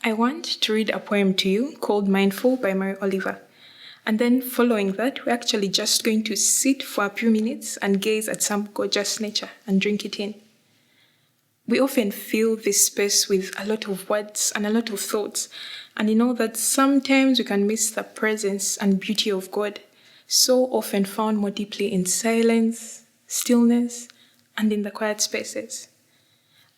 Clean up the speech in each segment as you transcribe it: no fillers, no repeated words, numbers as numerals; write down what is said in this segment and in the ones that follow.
I want to read a poem to you called Mindful by Mary Oliver. And then following that, we're actually just going to sit for a few minutes and gaze at some gorgeous nature and drink it in. We often fill this space with a lot of words and a lot of thoughts, and you know that sometimes we can miss the presence and beauty of God, so often found more deeply in silence, stillness, and in the quiet spaces.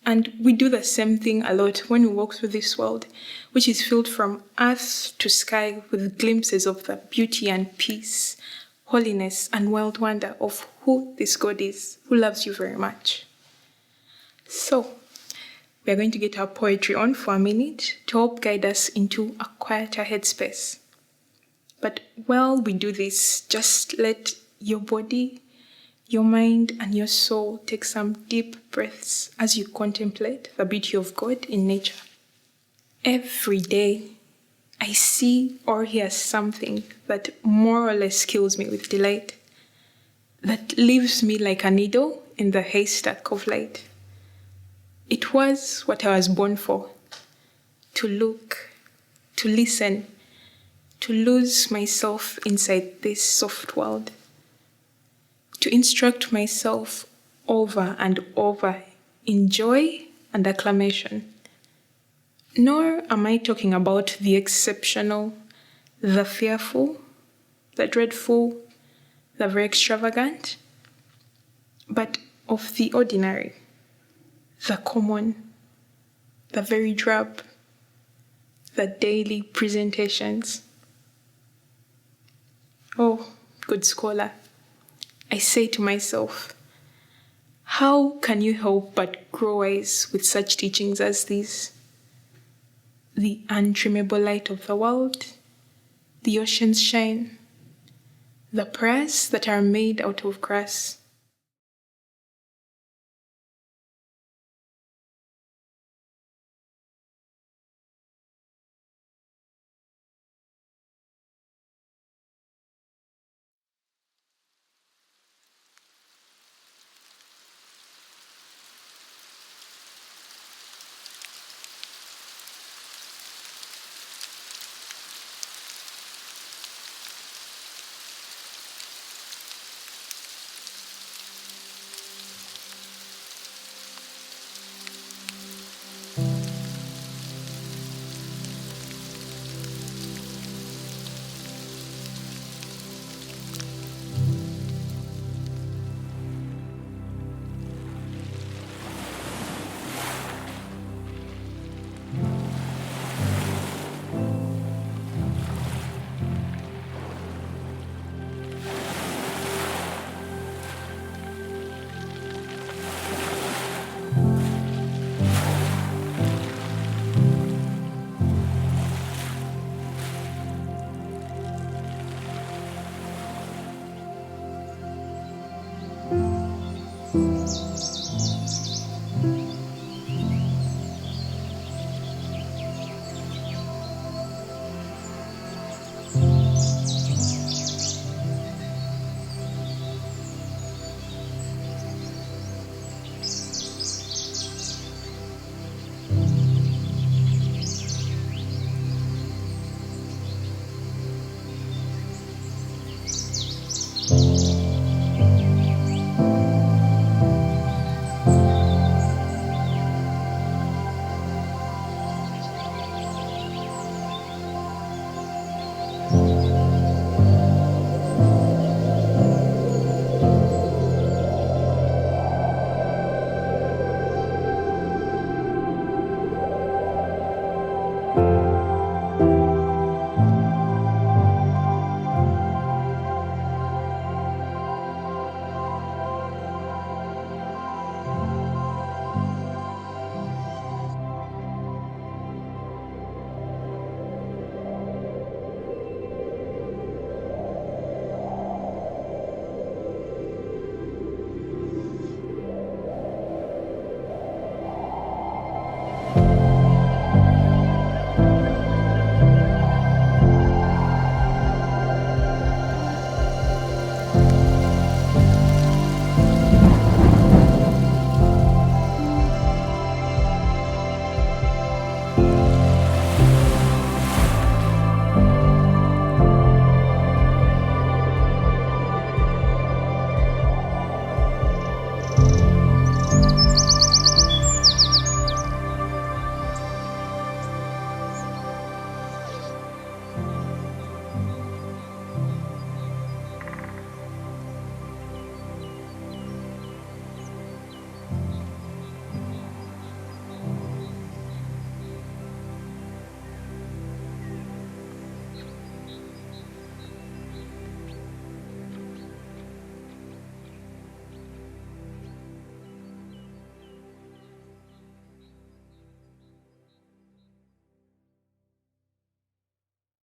And we do the same thing a lot when we walk through this world, which is filled from earth to sky with glimpses of the beauty and peace, holiness, and wild wonder of who this God is, who loves you very much. So, we're going to get our poetry on for a minute to help guide us into a quieter headspace. But while we do this, just let your body, your mind, and your soul take some deep breaths as you contemplate the beauty of God in nature. Every day, I see or hear something that more or less kills me with delight, that leaves me like a needle in the haystack of light. It was what I was born for, to look, to listen, to lose myself inside this soft world, to instruct myself over and over in joy and acclamation. Nor am I talking about the exceptional, the fearful, the dreadful, the very extravagant, but of the ordinary, the common, the very drab, the daily presentations. Oh, good scholar, I say to myself, how can you help but grow wise with such teachings as these? The untrimmable light of the world, the ocean's shine, the prayers that are made out of grass,